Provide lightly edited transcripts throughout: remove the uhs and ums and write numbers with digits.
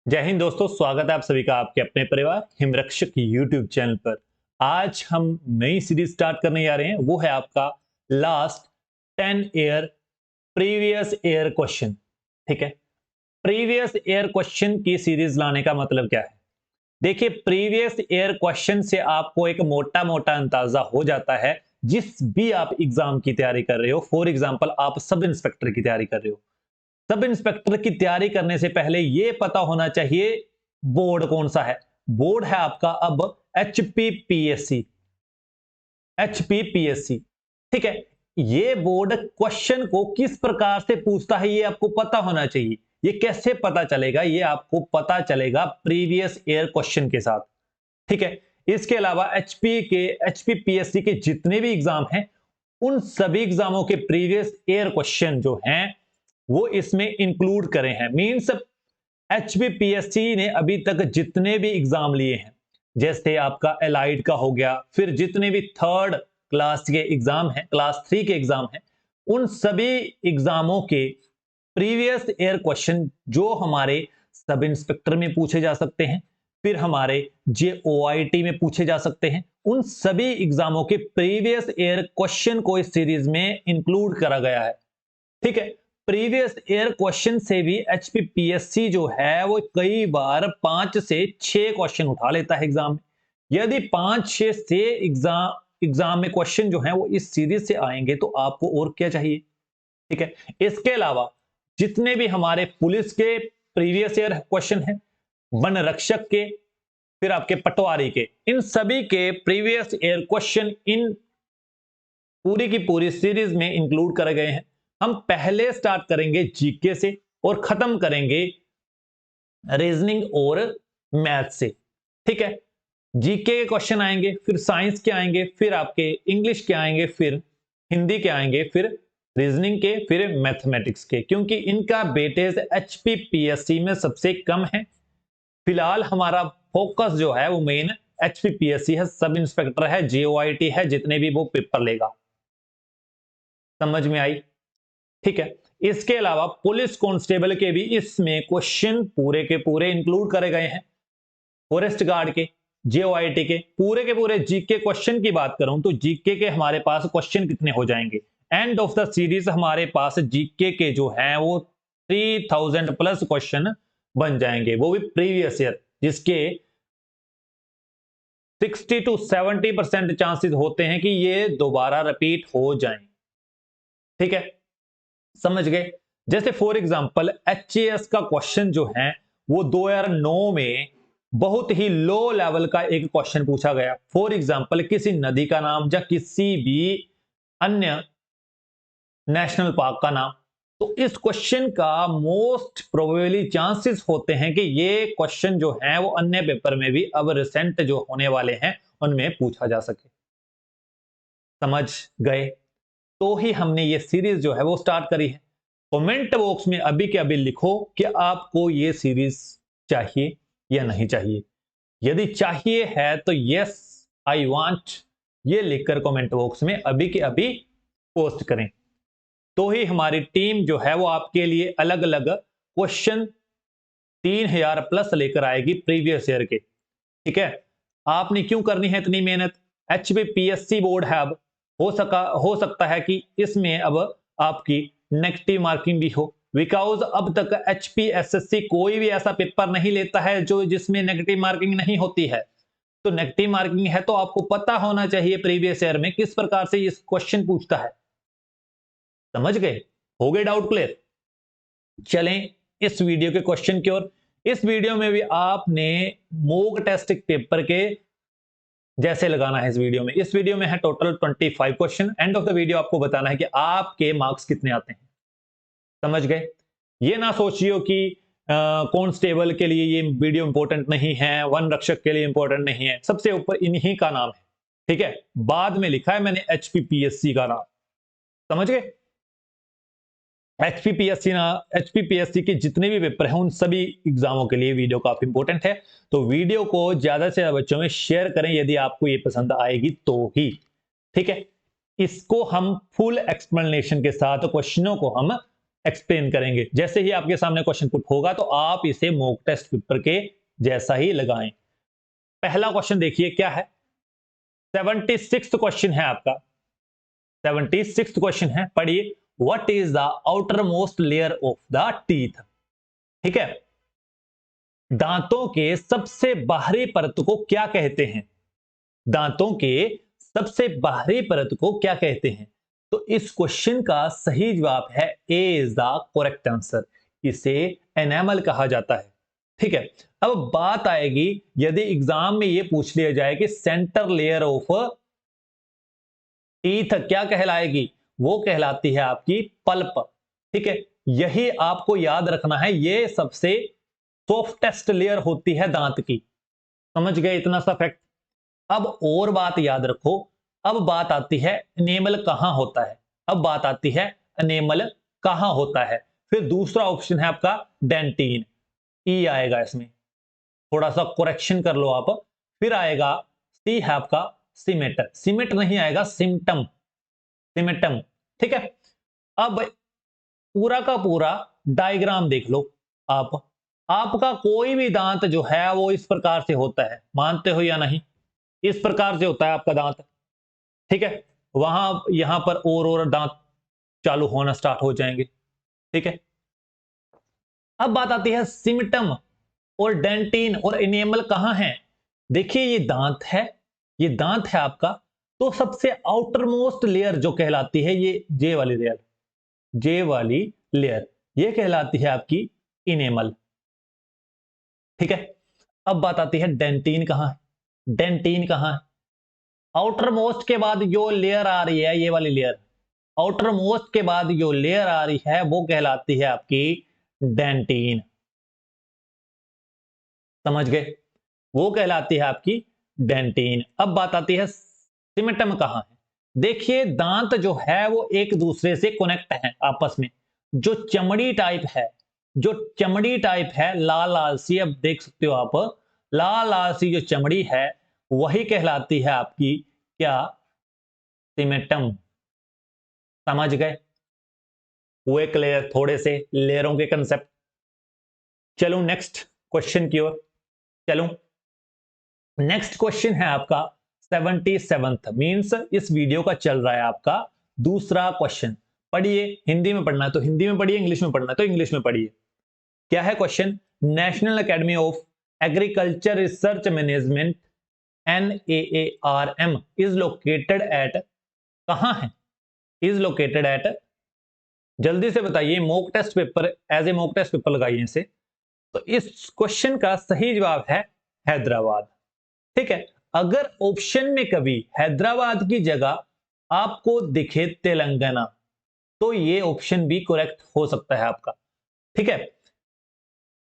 जय हिंद दोस्तों, स्वागत है आप सभी का आपके अपने परिवार हिमरक्षक यूट्यूब चैनल पर। आज हम नई सीरीज स्टार्ट करने जा रहे हैं, वो है आपका last 10 year previous year question. ठीक है, प्रीवियस ईयर क्वेश्चन की सीरीज लाने का मतलब क्या है? देखिए, प्रीवियस ईयर क्वेश्चन से आपको एक मोटा मोटा अंदाजा हो जाता है। जिस भी आप एग्जाम की तैयारी कर रहे हो, फॉर एग्जाम्पल आप सब इंस्पेक्टर की तैयारी कर रहे हो, सब इंस्पेक्टर की तैयारी करने से पहले यह पता होना चाहिए बोर्ड कौन सा है। बोर्ड है आपका अब एचपीपीएससी। एचपीपीएससी, ठीक है। ये बोर्ड क्वेश्चन को किस प्रकार से पूछता है ये आपको पता होना चाहिए। ये कैसे पता चलेगा? ये आपको पता चलेगा प्रीवियस ईयर क्वेश्चन के साथ। ठीक है, इसके अलावा एचपीपीएससी के जितने भी एग्जाम हैं, उन सभी एग्जामों के प्रीवियस ईयर क्वेश्चन जो हैं वो इसमें इंक्लूड करे हैं। मींस एचपीपीएससी ने अभी तक जितने भी एग्जाम लिए हैं, जैसे आपका एलाइड का हो गया, फिर जितने भी थर्ड क्लास के एग्जाम हैं, क्लास 3 के एग्जाम हैं, उन सभी एग्जामों के प्रीवियस ईयर क्वेश्चन जो हमारे सब इंस्पेक्टर में पूछे जा सकते हैं, फिर हमारे जेओआईटी में पूछे जा सकते हैं, उन सभी एग्जामों के प्रीवियस ईयर क्वेश्चन को इस सीरीज में इंक्लूड करा गया है। ठीक है, प्रीवियस ईयर क्वेश्चन से भी एचपीपीएससी जो है वो कई बार 5 से 6 क्वेश्चन उठा लेता है एग्जाम में। यदि 5-6 से एग्जाम में क्वेश्चन जो है वो इस सीरीज से आएंगे तो आपको और क्या चाहिए। ठीक है, इसके अलावा जितने भी हमारे पुलिस के प्रीवियस ईयर क्वेश्चन हैं, वन रक्षक के, फिर आपके पटवारी के, इन सभी के प्रीवियस ईयर क्वेश्चन इन पूरी की पूरी सीरीज में इंक्लूड करे गए हैं। हम पहले स्टार्ट करेंगे जीके से और खत्म करेंगे रीजनिंग और मैथ से। ठीक है, जीके के क्वेश्चन आएंगे, फिर साइंस के आएंगे, फिर आपके इंग्लिश के आएंगे, फिर हिंदी के आएंगे, फिर रीजनिंग के, फिर मैथमेटिक्स के, क्योंकि इनका वेटेज एचपीपीएससी में सबसे कम है। फिलहाल हमारा फोकस जो है वो मेन एचपीपीएससी है, सब इंस्पेक्टर है, जेओआईटी है, जितने भी वो पेपर लेगा। समझ में आई? ठीक है, इसके अलावा पुलिस कांस्टेबल के भी इसमें क्वेश्चन पूरे के पूरे इंक्लूड करे गए हैं। फॉरेस्ट गार्ड के, जेओआईटी के पूरे जीके क्वेश्चन की बात करूं तो जीके के हमारे पास क्वेश्चन कितने हो जाएंगे? एंड ऑफ द सीरीज हमारे पास जीके के जो हैं वो 3000 प्लस क्वेश्चन बन जाएंगे, वो भी प्रीवियस ईयर, जिसके 60 to 70% चांसेस होते हैं कि ये दोबारा रिपीट हो जाएं। ठीक है, समझ गए? जैसे फॉर एग्जांपल एचएएस का क्वेश्चन जो है वो 2009 में बहुत ही लो लेवल का एक क्वेश्चन पूछा गया। फॉर एग्जांपल किसी नदी का नाम या किसी भी अन्य नेशनल पार्क का नाम। तो इस क्वेश्चन का मोस्ट प्रोबेबली चांसेस होते हैं कि ये क्वेश्चन जो है वो अन्य पेपर में भी अब रिसेंट जो होने वाले हैं उनमें पूछा जा सके। समझ गए? तो ही हमने ये सीरीज जो है वो स्टार्ट करी है। कमेंट बॉक्स में अभी के अभी लिखो कि आपको ये सीरीज चाहिए या नहीं चाहिए। यदि चाहिए है तो यस आई वांट ये लिखकर कमेंट बॉक्स में अभी के अभी पोस्ट करें। तो ही हमारी टीम जो है वो आपके लिए अलग अलग क्वेश्चन 3000 प्लस लेकर आएगी प्रीवियस ईयर के। ठीक है, आपने क्यों करनी है इतनी मेहनत? एचपीपीएससी बोर्ड है, अब हो सकता है कि इसमें अब आपकी नेगेटिव मार्किंग भी हो, बिकॉज अब तक एचपीएसएससी कोई भी ऐसा पेपर नहीं लेता है जो जिसमें नेगेटिव मार्किंग नहीं होती है। तो नेगेटिव मार्किंग है तो आपको पता होना चाहिए प्रीवियस ईयर में किस प्रकार से ये क्वेश्चन पूछता है। समझ गए? हो गए डाउट क्लियर? चलें इस वीडियो के क्वेश्चन की ओर। इस वीडियो में भी आपने मॉक टेस्ट पेपर के जैसे लगाना है। इस वीडियो में है total 25 question. End of the video आपको बताना है कि आपके मार्क्स कितने आते हैं। समझ गए? ये ना सोचियो कि कांस्टेबल के लिए ये वीडियो इंपॉर्टेंट नहीं है, वन रक्षक के लिए इंपॉर्टेंट नहीं है। सबसे ऊपर इन्हीं का नाम है। ठीक है, बाद में लिखा है मैंने एचपीपीएससी का नाम। समझ गए? एचपीपीएससी के जितने भी पेपर हैं उन सभी एग्जामों के लिए वीडियो काफी इंपॉर्टेंट है। तो वीडियो को ज्यादा से ज्यादा बच्चों में शेयर करें यदि आपको ये पसंद आएगी तो ही। ठीक है, इसको हम फुल एक्सप्लेनेशन के साथ क्वेश्चनों को हम एक्सप्लेन करेंगे। जैसे ही आपके सामने क्वेश्चन पुट होगा तो आप इसे मॉक टेस्ट पेपर के जैसा ही लगाएं। पहला क्वेश्चन देखिए क्या है, 76 क्वेश्चन है आपका, 76 क्वेश्चन है, पढ़िए। What is the outer most layer of the teeth. ठीक है, दांतों के सबसे बाहरी परत को क्या कहते हैं, दांतों के सबसे बाहरी परत को क्या कहते हैं। तो इस क्वेश्चन का सही जवाब है A is the correct answer, इसे एनामल कहा जाता है। ठीक है, अब बात आएगी यदि एग्जाम में यह पूछ लिया जाए कि सेंटर लेयर ऑफ टीथ क्या कहलाएगी, वो कहलाती है आपकी पल्प। ठीक है, यही आपको याद रखना है, ये सबसे सॉफ्टेस्ट लेयर होती है दांत की। समझ गए इतना सा फैक्ट। अब और बात याद रखो, अब बात आती है एनेमल कहां होता है, अब बात आती है एनेमल कहां होता है। फिर दूसरा ऑप्शन है आपका डेंटिन, ई आएगा इसमें, थोड़ा सा करेक्शन कर लो आप। फिर आएगा सी है आपका सीमेट, सीमेट नहीं आएगा, सिम्टम, सिमेटम। ठीक है, अब पूरा का पूरा डायग्राम देख लो आप, आपका कोई भी दांत जो है वो इस प्रकार से होता है, मानते हो या नहीं, इस प्रकार से होता है आपका दांत। ठीक है, वहां यहां पर और दांत चालू होना स्टार्ट हो जाएंगे। ठीक है, अब बात आती है सिम्टम और डेंटिन और इनेमल कहां है। देखिए ये दांत है, ये दांत है आपका, तो सबसे आउटर मोस्ट लेयर जो कहलाती है ये जे वाली लेयर, जे वाली लेयर, ये कहलाती है आपकी इनेमल। ठीक है, अब बात आती है डेंटिन कहां है, डेंटिन कहां है। आउटर मोस्ट के बाद जो लेयर आ रही है ये वाली लेयर, आउटर मोस्ट के बाद जो लेयर आ रही है वो कहलाती है आपकी डेंटिन। समझ गए, वो कहलाती है आपकी डेंटिन। अब बात आती है सिमेटम कहां है। देखिए दांत जो है वो एक दूसरे से कनेक्ट है आपस में, जो चमड़ी टाइप है, जो चमड़ी टाइप है लाल लाल सी, अब देख सकते हो आप, लाल लाल सी जो चमड़ी है वही कहलाती है आपकी क्या, सिमेटम। समझ गए, हुए क्लियर थोड़े से लेयरों के कंसेप्ट। चलो नेक्स्ट क्वेश्चन की ओर चलो। नेक्स्ट क्वेश्चन है आपका 77th, मींस इस वीडियो का चल रहा है आपका दूसरा क्वेश्चन। पढ़िए, हिंदी में पढ़ना है तो हिंदी में पढ़िए, इंग्लिश में पढ़ना है तो इंग्लिश में पढ़िए। क्या है question, national academy of agriculture research management NAARM is located at, कहां है, इज लोकेटेड एट, जल्दी से बताइए, mock test paper, as a mock test paper लगाइए इसे। तो इस क्वेश्चन का सही जवाब है हैदराबाद। ठीक है, अगर ऑप्शन में कभी हैदराबाद की जगह आपको दिखे तेलंगाना तो ये ऑप्शन भी करेक्ट हो सकता है आपका। ठीक है,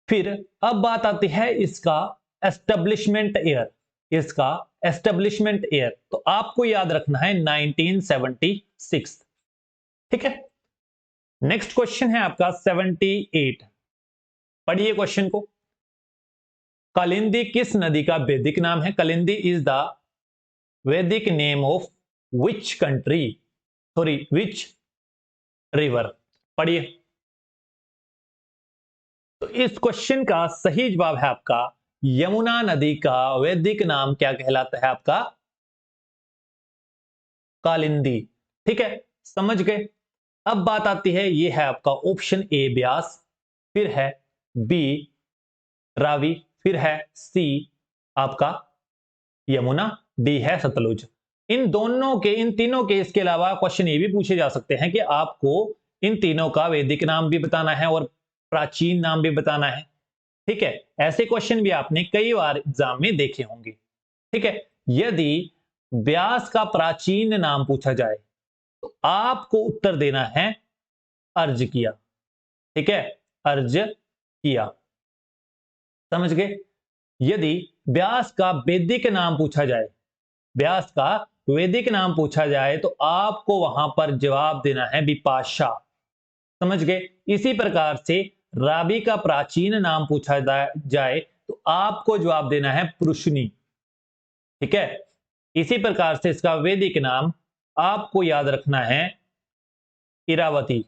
फिर अब बात आती है इसका एस्टेब्लिशमेंट ईयर, इसका एस्टेब्लिशमेंट ईयर तो आपको याद रखना है 1976। ठीक है, नेक्स्ट क्वेश्चन है आपका 78, पढ़िए क्वेश्चन को। कालिंदी किस नदी का वैदिक नाम है, कालिंदी इज द वैदिक name of which country, sorry which river. पढ़िए, तो इस क्वेश्चन का सही जवाब है आपका यमुना नदी का वैदिक नाम क्या कहलाता है आपका, कालिंदी। ठीक है, समझ गए। अब बात आती है, ये है आपका ऑप्शन ए ब्यास, फिर है बी रावी, फिर है सी आपका यमुना, डी है सतलुज। इन दोनों के, इन तीनों के इसके अलावा क्वेश्चन ये भी पूछे जा सकते हैं कि आपको इन तीनों का वैदिक नाम भी बताना है और प्राचीन नाम भी बताना है। ठीक है, ऐसे क्वेश्चन भी आपने कई बार एग्जाम में देखे होंगे। ठीक है, यदि व्यास का प्राचीन नाम पूछा जाए तो आपको उत्तर देना है अर्ज किया। ठीक है, अर्ज किया। समझ गए, यदि व्यास का वैदिक नाम पूछा जाए, व्यास का वैदिक नाम पूछा जाए तो आपको वहां पर जवाब देना है विपाशा। समझ गए, इसी प्रकार से रावी का प्राचीन नाम पूछा जाए तो आपको जवाब देना है पुरुषनी। ठीक है, इसी प्रकार से इसका वैदिक नाम आपको याद रखना है इरावती।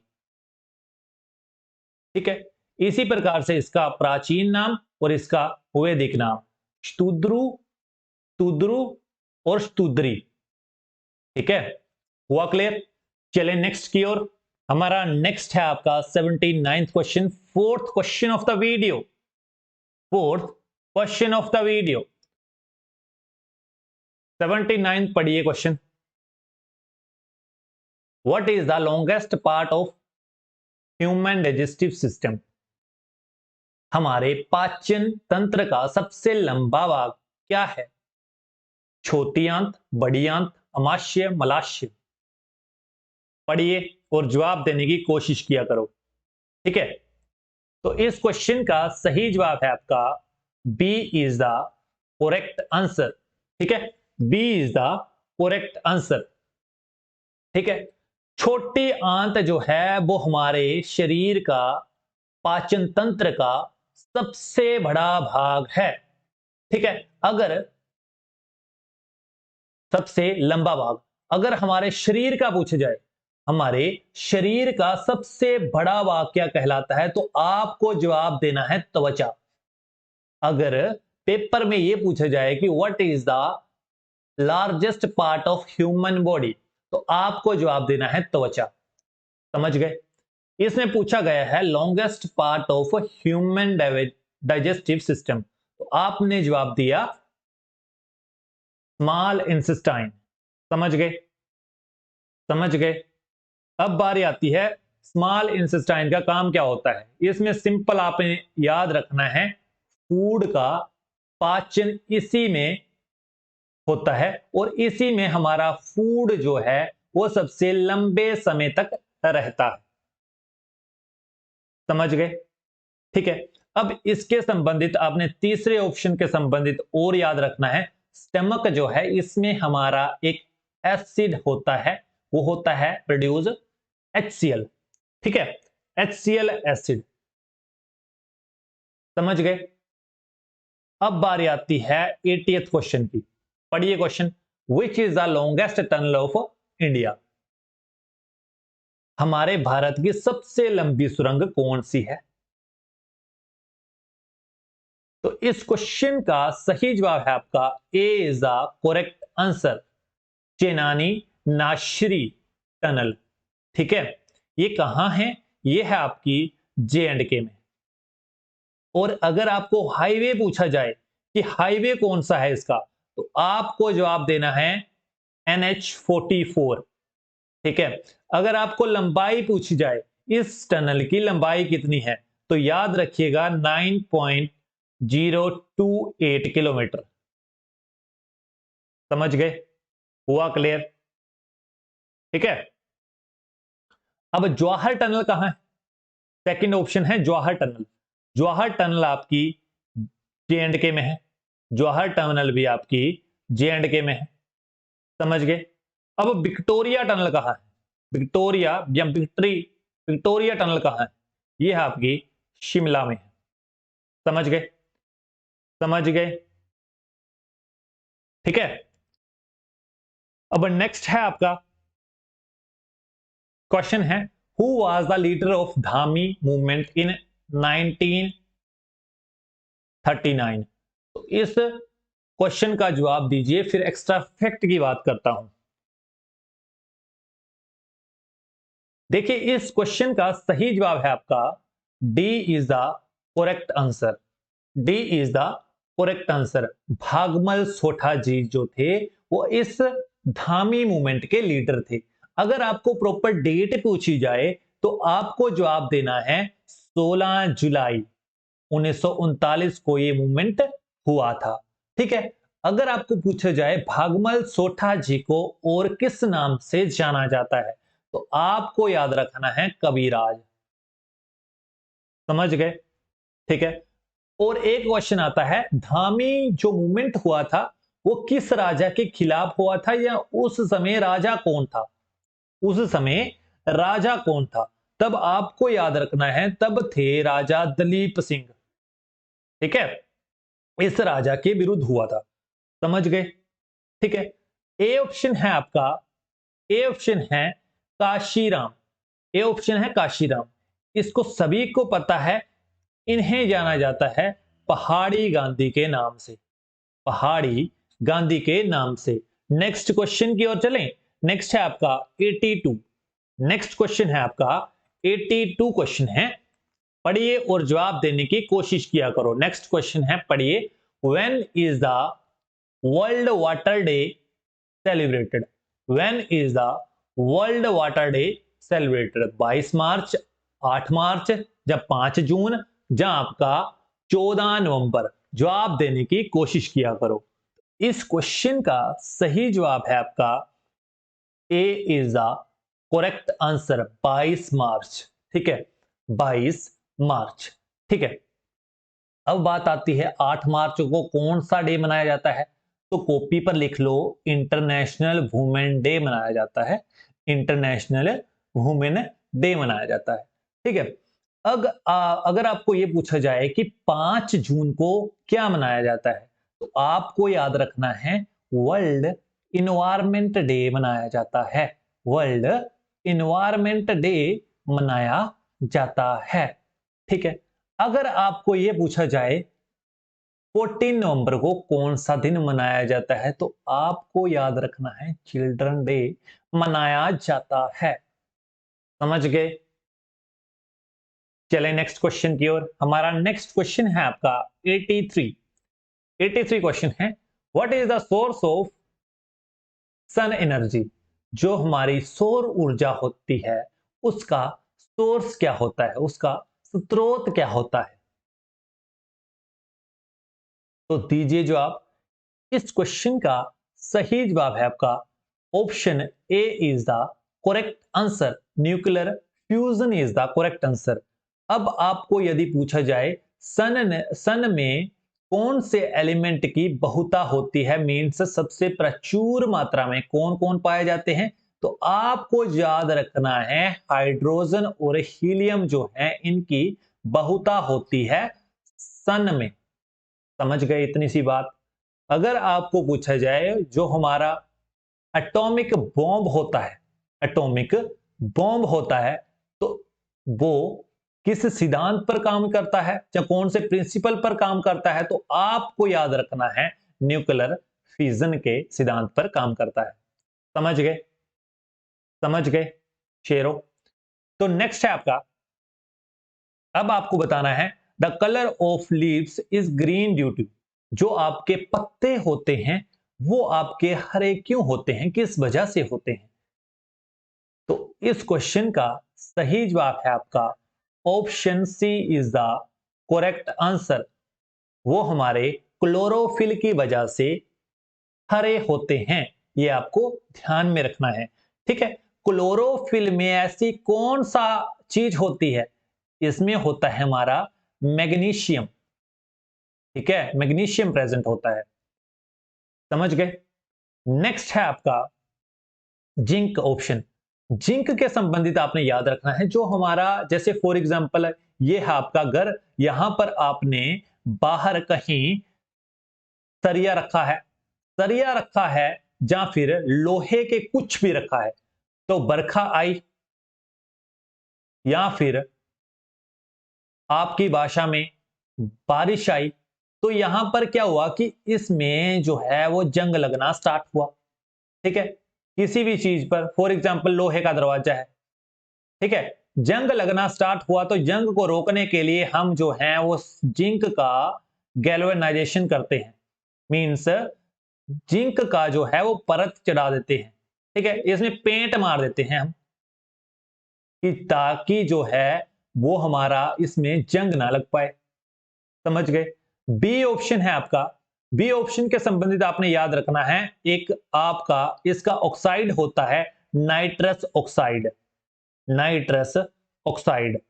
ठीक है। इसी प्रकार से इसका प्राचीन नाम और इसका वैदिक नाम शतुद्रु, तुद्रु और शतुद्री। ठीक है, हुआ क्लियर। चले नेक्स्ट की ओर। हमारा नेक्स्ट है आपका 79th question, fourth question of the video. Fourth question of the video 79th पढ़िए question. What is the longest part of human digestive system? हमारे पाचन तंत्र का सबसे लंबा भाग क्या है? छोटी आंत, बड़ी आंत, अमाशय, मलाशय। पढ़िए और जवाब देने की कोशिश किया करो। ठीक है, तो इस क्वेश्चन का सही जवाब है आपका B is the correct answer. ठीक है, B is the correct answer. ठीक है, छोटी आंत जो है वो हमारे शरीर का पाचन तंत्र का सबसे बड़ा भाग है। ठीक है, अगर सबसे लंबा भाग, अगर हमारे शरीर का पूछा जाए, हमारे शरीर का सबसे बड़ा भाग क्या कहलाता है, तो आपको जवाब देना है त्वचा। अगर पेपर में यह पूछा जाए कि what is the largest part of human body, तो आपको जवाब देना है त्वचा। समझ गए? इसमें पूछा गया है longest part of human digestive system, तो आपने जवाब दिया स्मॉल इंटेस्टाइन। समझ गए? समझ गए? अब बारी आती है स्मॉल इंटेस्टाइन का काम क्या होता है। इसमें सिंपल आपने याद रखना है, फूड का पाचन इसी में होता है और इसी में हमारा फूड जो है वो सबसे लंबे समय तक रहता है। समझ गए? ठीक है, अब इसके संबंधित आपने तीसरे ऑप्शन के संबंधित और याद रखना है, स्टमक जो है इसमें हमारा एक एसिड होता है, वो होता है प्रोड्यूस HCl। ठीक है, HCl एसिड। समझ गए? अब बारी आती है 80th क्वेश्चन की। पढ़िए question, which is the longest tunnel of India? हमारे भारत की सबसे लंबी सुरंग कौन सी है? तो इस क्वेश्चन का सही जवाब है आपका A is the correct answer, Chenani Nashri tunnel. ठीक है, ये कहां है? ये है आपकी J&K में। और अगर आपको हाईवे पूछा जाए कि हाईवे कौन सा है इसका, तो आपको जवाब देना है NH44। ठीक है, अगर आपको लंबाई पूछी जाए इस टनल की लंबाई कितनी है, तो याद रखिएगा 9.028 किलोमीटर। समझ गए? हुआ क्लियर? ठीक है, अब जवाहर टनल कहां है? सेकंड ऑप्शन है जवाहर टनल। जवाहर टनल आपकी J&K में है, जवाहर टनल भी आपकी J&K में है। समझ गए? अब विक्टोरिया टनल कहां है? विक्टोरिया या विक्टोरिया टनल कहां है? यह है आपकी शिमला में है। समझ गए? समझ गए? ठीक है, अब नेक्स्ट है आपका क्वेश्चन है, who was the leader of Dhami movement in 1939? तो इस क्वेश्चन का जवाब दीजिए, फिर एक्स्ट्रा फैक्ट की बात करता हूं। देखिए, इस क्वेश्चन का सही जवाब है आपका D is the correct answer. D is the correct answer. Bhagmal Sotha ji जो थे वो इस धामी मूवमेंट के लीडर थे। अगर आपको प्रॉपर डेट पूछी जाए तो आपको जवाब देना है 16 जुलाई 1939 को ये मूवमेंट हुआ था। ठीक है, अगर आपको पूछा जाए भागमल सोठा जी को और किस नाम से जाना जाता है, तो आपको याद रखना है कविराज। समझ गए? ठीक है, और एक क्वेश्चन आता है, धामी जो मूवमेंट हुआ था वो किस राजा के खिलाफ हुआ था, या उस समय राजा कौन था? उस समय राजा कौन था? तब आपको याद रखना है, तब थे राजा दलीप सिंह। ठीक है, इस राजा के विरुद्ध हुआ था। समझ गए? ठीक है, ए ऑप्शन है आपका, ए ऑप्शन है काशीराम। ए ऑप्शन है काशीराम। इसको सभी को पता है, इन्हें जाना जाता है पहाड़ी गांधी के नाम से, पहाड़ी गांधी के नाम से। नेक्स्ट क्वेश्चन की ओर चलें। नेक्स्ट है आपका 82। नेक्स्ट क्वेश्चन है आपका 82 क्वेश्चन है, पढ़िए और जवाब देने की कोशिश किया करो। नेक्स्ट क्वेश्चन है, पढ़िए, when is the world water day celebrated? When is the world water day celebrated? 22 मार्च, 8 मार्च, या 5 जून, या आपका 14 नवंबर? जवाब देने की कोशिश किया करो। इस क्वेश्चन का सही जवाब है आपका A is the correct answer, 22 मार्च। ठीक है, 22 मार्च। ठीक है, अब बात आती है 8 मार्च को कौन सा डे मनाया जाता है? तो कॉपी पर लिख लो, इंटरनेशनल वुमेन डे मनाया जाता है। इंटरनेशनल वुमेन डे मनाया जाता है। ठीक है, अगर आपको यह पूछा जाए कि 5 जून को क्या मनाया जाता है, तो आपको याद रखना है वर्ल्ड इन्वायरमेंट डे मनाया जाता है। वर्ल्ड इन्वायरमेंट डे मनाया जाता है। ठीक है, अगर आपको यह पूछा जाए 14 नवंबर को कौन सा दिन मनाया जाता है, तो आपको याद रखना है चिल्ड्रन डे मनाया जाता है। समझ गए? चले नेक्स्ट क्वेश्चन की ओर। हमारा नेक्स्ट क्वेश्चन है आपका 83। 83 क्वेश्चन है, what is the source of sun energy? जो हमारी सौर ऊर्जा होती है उसका सोर्स क्या होता है, उसका स्रोत क्या होता है? तो दीजिए जवाब। इस क्वेश्चन का सही जवाब है आपका option A is the correct answer, nuclear fusion is the correct answer. अब आपको यदि पूछा जाए सन में कौन से एलिमेंट की बहुता होती है, मीन्स सबसे प्रचुर मात्रा में कौन कौन पाए जाते हैं, तो आपको याद रखना है हाइड्रोजन और हीलियम जो है इनकी बहुता होती है सन में। समझ गए इतनी सी बात? अगर आपको पूछा जाए जो हमारा एटॉमिक बॉम्ब होता है, एटॉमिक बॉम्ब होता है, तो वो किस सिद्धांत पर काम करता है या कौन से प्रिंसिपल पर काम करता है, तो आपको याद रखना है न्यूक्लियर फिजन के सिद्धांत पर काम करता है। समझ गए? समझ गए शेरों? तो नेक्स्ट है आपका, अब आपको बताना है the colour of leaves is green due to? जो आपके पत्ते होते हैं वो आपके हरे क्यों होते हैं, किस वजह से होते हैं? तो इस क्वेश्चन का सही जवाब है आपका option C is the correct answer. वो हमारे क्लोरोफिल की वजह से हरे होते हैं, ये आपको ध्यान में रखना है। ठीक है, क्लोरोफिल में ऐसी कौन सा चीज होती है? इसमें होता है हमारा मैग्नीशियम। ठीक है, मैग्नीशियम प्रेजेंट होता है। समझ गए? नेक्स्ट है आपका जिंक ऑप्शन। जिंक के संबंधित आपने याद रखना है, जो हमारा जैसे फॉर एग्जांपल ये है आपका घर, यहां पर आपने बाहर कहीं सरिया रखा है, सरिया रखा है या फिर लोहे के कुछ भी रखा है, तो बरखा आई या फिर आपकी भाषा में बारिश आई, तो यहां पर क्या हुआ कि इसमें जो है वो जंग लगना स्टार्ट हुआ। ठीक है, किसी भी चीज पर, फॉर एग्जांपल लोहे का दरवाजा है, ठीक है, जंग लगना स्टार्ट हुआ, तो जंग को रोकने के लिए हम जो है वो जिंक का गैल्वेनाइजेशन करते हैं, मींस जिंक का जो है वो परत चढ़ा देते हैं। ठीक है, इसमें पेंट मार देते हैं हम, कि ताकि जो है वो हमारा इसमें जंग ना लग पाए। समझ गए? बी ऑप्शन है आपका, बी ऑप्शन के संबंधित आपने याद रखना है, एक आपका इसका ऑक्साइड होता है nitrous oxide, nitrous oxide,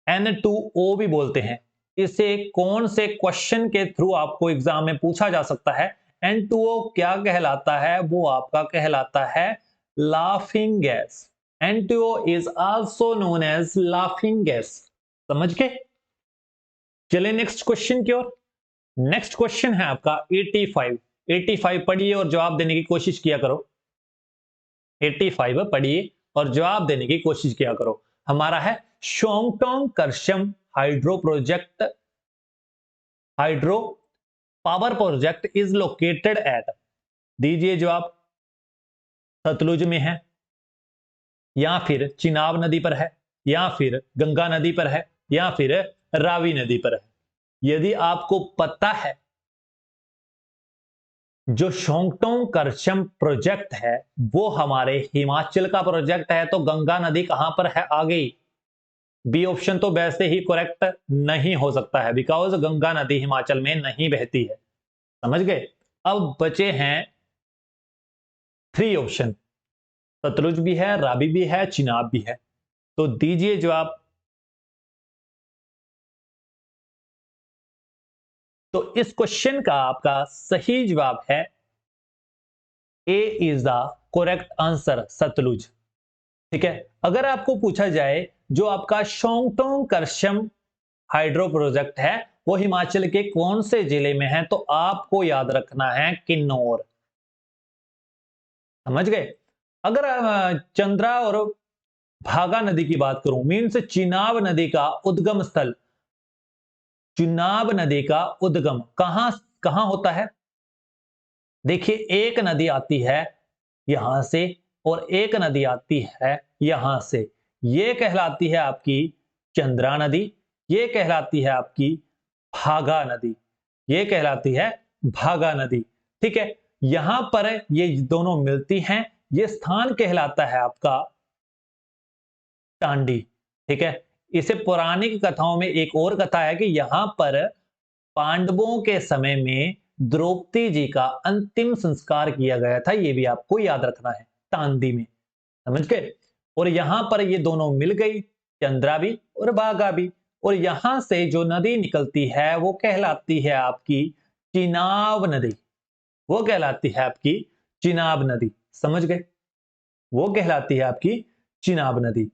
N2O भी बोलते हैं। इसे कौन से क्वेश्चन के थ्रू आपको एग्जाम में पूछा जा सकता है? N2O क्या कहलाता है? वो आपका कहलाता है laughing gas. N2O is also known as laughing gas. समझ के? चलिए नेक्स्ट क्वेश्चन की ओर। नेक्स्ट क्वेश्चन है आपका 85। 85 पढ़िए और जवाब देने की कोशिश किया करो। 85 पढ़िए और जवाब देने की कोशिश किया करो। हमारा है Shongtong Karcham hydro power project is located at? दीजिए जवाब। सतलुज में है, या फिर चिनाब नदी पर है, या फिर गंगा नदी पर है, या फिर रावी नदी पर है। यदि आपको पता है जो शोंगटोंग करशम प्रोजेक्ट है वो हमारे हिमाचल का प्रोजेक्ट है, तो गंगा नदी कहां पर है? आ गई। बी ऑप्शन तो वैसे ही करेक्ट नहीं हो सकता है, बिकॉज गंगा नदी हिमाचल में नहीं बहती है। समझ गए? अब बचे हैं 3 ऑप्शन। सतलुज भी है, रावी भी है, चिनाब भी है। तो दीजिए जवाब। तो इस क्वेश्चन का आपका सही जवाब है A is the correct answer, Sutlej. ठीक है। अगर आपको पूछा जाए जो आपका शोंगटोंग करशम हाइड्रो प्रोजेक्ट है वो हिमाचल के कौन से जिले में है, तो आपको याद रखना है किन्नौर। समझ गए? अगर चंद्रा और भागा नदी की बात करूं, मीन्स चिनाब नदी का उद्गम स्थल, चिनाब नदी का उद्गम कहां कहां होता है? देखिए, एक नदी आती है यहां से और एक नदी आती है यहां से। ये कहलाती है आपकी चंद्रा नदी, ये कहलाती है आपकी भागा नदी, ये कहलाती है भागा नदी। ठीक है। यहां पर ये दोनों मिलती हैं, ये स्थान कहलाता है आपका टांडी। ठीक है। इसे पौराणिक कथाओं में एक और कथा है कि यहां पर पांडवों के समय में द्रौपदी जी का अंतिम संस्कार किया गया था। यह भी आपको याद रखना है, तांदी में। समझ गए? और यहां पर ये दोनों मिल गई, चंद्रा भी और भागा भी। और यहां से जो नदी निकलती है वो कहलाती है आपकी चिनाब नदी। वो कहलाती है आपकी चिनाब नदी। समझ गए? वो कहलाती है आपकी चिनाब नदी।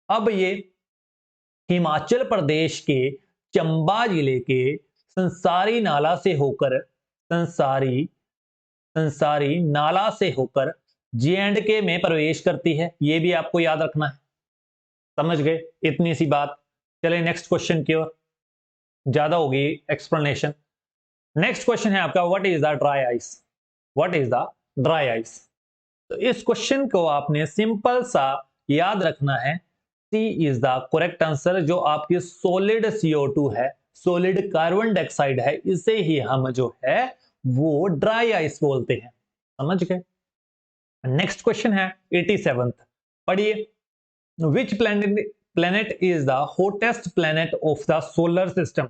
अब ये हिमाचल प्रदेश के चंबा जिले के संसारी नाला से होकर संसारी नाला से होकर J&K में प्रवेश करती है। यह भी आपको याद रखना है। समझ गए? इतनी सी बात। चले नेक्स्ट क्वेश्चन की ओर। ज्यादा होगी एक्सप्लेनेशन। नेक्स्ट क्वेश्चन है आपका, what is the dry ice? What is the dry ice? तो इस क्वेश्चन को आपने सिंपल सा याद रखना है। सी इज द करेक्ट आंसर। जो आपकी सॉलिड CO2 है, सॉलिड कार्बन डाइऑक्साइड है, इसे ही हम जो है वो ड्राई आइस बोलते हैं। समझ गए? नेक्स्ट क्वेश्चन है 87th। पढ़िए। Which planet is the hottest planet of the solar system?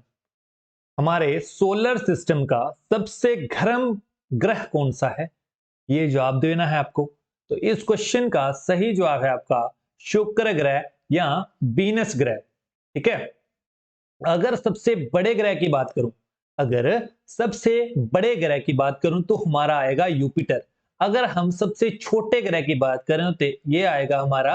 हमारे सोलर सिस्टम का सबसे गर्म ग्रह कौन सा है? ये जवाब देना है आपको। तो इस क्वेश्चन का सही जवाब है आपका शुक्र ग्रह या वीनस ग्रह। ठीक है। अगर सबसे बड़े ग्रह की बात करूं, अगर सबसे बड़े ग्रह की बात करूं तो हमारा आएगा यूपिटर। अगर हम सबसे छोटे ग्रह की बात करें तो ये आएगा हमारा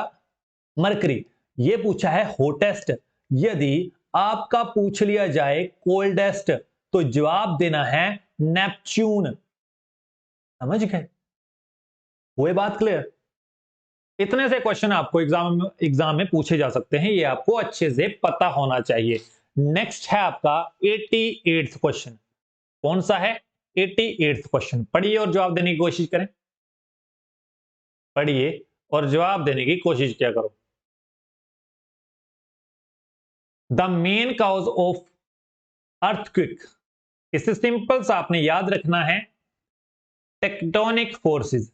मरकरी। ये पूछा है हॉटेस्ट। यदि आपका पूछ लिया जाए कोल्डेस्ट तो जवाब देना है नेपच्यून। समझ गए? वो बात क्लियर? इतने से क्वेश्चन आपको एग्जाम में पूछे जा सकते हैं, ये आपको अच्छे से पता होना चाहिए। नेक्स्ट है आपका 88th क्वेश्चन। कौन सा है? 88th question. पढ़िए और जवाब देने की कोशिश करें। पढ़िए और जवाब देने की कोशिश क्या करो। The main cause of earthquake. इसे सिंपल सा आपने याद रखना है टेक्टोनिक फोर्सेस।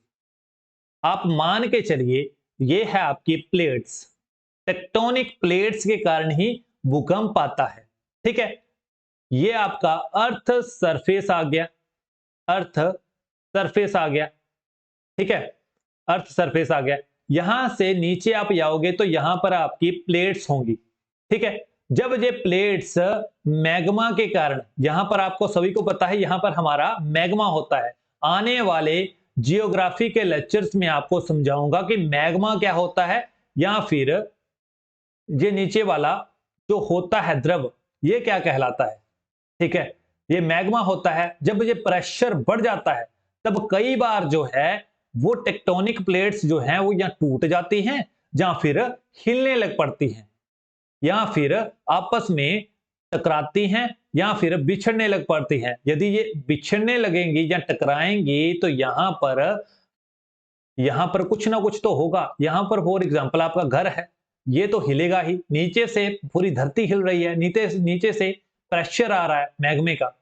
आप मान के चलिए ये है आपकी प्लेट्स। टेक्टोनिक प्लेट्स के कारण ही भूकंप आता है। ठीक है। ये आपका अर्थ सरफेस आ गया, अर्थ सरफेस आ गया। ठीक है। अर्थ सरफेस आ गया। यहां से नीचे आप जाओगे तो यहां पर आपकी प्लेट्स होंगी। ठीक है। जब ये प्लेट्स मैग्मा के कारण, यहां पर आपको सभी को पता है यहां पर हमारा मैग्मा होता है। आने वाले जियोग्राफी के लेक्चर्स में आपको समझाऊंगा कि मैग्मा क्या होता है, या फिर ये नीचे वाला जो होता है द्रव ये क्या कहलाता है। ठीक है। ये मैग्मा होता है। जब ये प्रेशर बढ़ जाता है तब कई बार जो है वो टेक्टोनिक प्लेट्स जो हैं वो या टूट जाती हैं या फिर हिलने लग पड़ती हैं। या फिर आपस में टकराती हैं या फिर बिछड़ने लग पड़ती हैं। यदि ये बिछड़ने लगेंगी या टकराएंगी तो यहां पर कुछ ना कुछ तो होगा। यहां पर फॉर एग्जांपल आपका घर है, ये तो हिलेगा ही, नीचे से पूरी धरती हिल रही है, नीचे नीचे से प्रेशर आ रहा है मैग्मे का।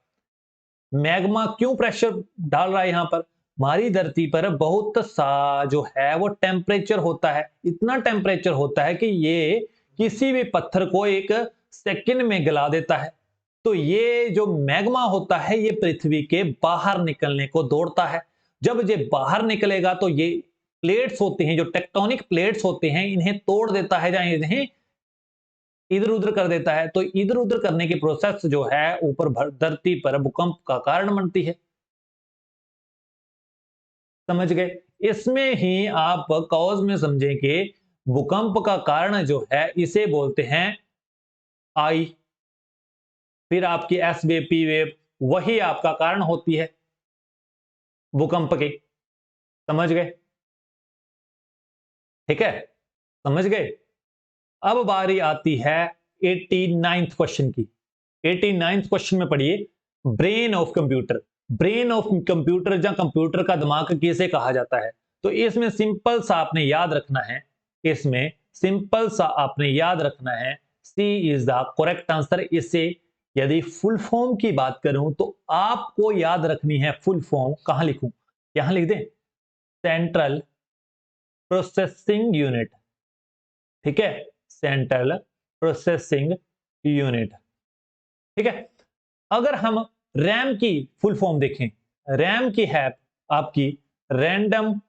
मैग्मा क्यों प्रेशर डाल रहा है यहां पर? हमारी धरती पर बहुत सा जो है वो टेम्परेचर होता है, इतना टेम्परेचर होता है कि ये किसी भी पत्थर को एक सेकंड में गला देता है। तो ये जो मैग्मा होता है ये पृथ्वी के बाहर निकलने को दौड़ता है। जब ये बाहर निकलेगा तो ये प्लेट्स होती हैं, जो टेक्टोनिक प्लेट्स होते हैं, इन्हें तोड़ देता है या इन्हें इधर उधर कर देता है। तो इधर उधर करने की प्रोसेस जो है ऊपर धरती पर भूकंप का कारण बनती है। समझ गए? इसमें ही आप कॉज में समझेंगे, भूकंप का कारण जो है इसे बोलते हैं आई। फिर आपकी एस वेव, पी वेव, वही आपका कारण होती है भूकंप की। समझ गए? ठीक है, समझ गए? अब बारी आती है 89th क्वेश्चन की। 89th क्वेश्चन में पढ़िए, brain of computer. Brain of computer या कंप्यूटर का दिमाग किसे कहा जाता है? तो इसमें सिंपल सा आपने याद रखना है, इसमें सिंपल सा आपने याद रखना है, सी इज द करेक्ट आंसर। इसे यदि फुल फॉर्म की बात करूं तो आपको याद रखनी है फुल फॉर्म। कहां लिखूं? यहां लिख दें, सेंट्रल प्रोसेसिंग यूनिट। ठीक है, सेंट्रल प्रोसेसिंग यूनिट। ठीक है, अगर हम रैम की फुल फॉर्म देखें, रैम की है आपकी random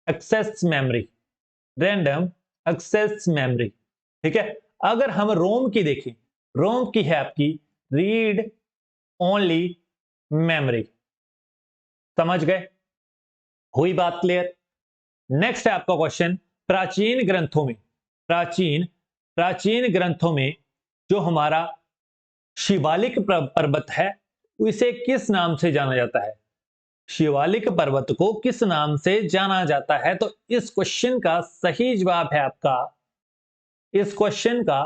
access memory. Random access memory. ठीक है, अगर हम रोम की देखें, रोम की है आपकी रीड ओनली मेमोरी। समझ गए? हुई बात क्लियर? नेक्स्ट है आपका क्वेश्चन, प्राचीन ग्रंथों में, प्राचीन प्राचीन ग्रंथों में जो हमारा शिवालिक पर्वत है उसे किस नाम से जाना जाता है? शिवालिक पर्वत को किस नाम से जाना जाता है? तो इस क्वेश्चन का सही जवाब है आपका, इस क्वेश्चन का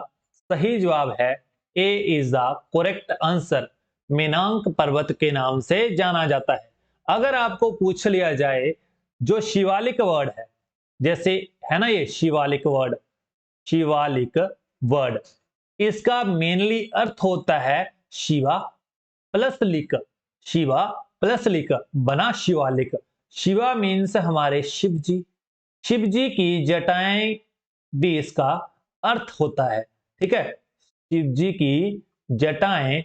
सही जवाब है A is the correct answer. मेनांक पर्वत के नाम से जाना जाता है। अगर आपको पूछ लिया जाए जो शिवालिक वर्ड है, जैसे है ना ये शिवालिक वर्ड, शिवालिक वर्ड, इसका मेनली अर्थ होता है शिवा प्लस लिक। शिवा प्लस लिक बना शिवालिक। शिवा मीन्स हमारे शिव जी, शिव जी की जटाएं भी इसका अर्थ होता है। ठीक है, शिव जी की जटाएं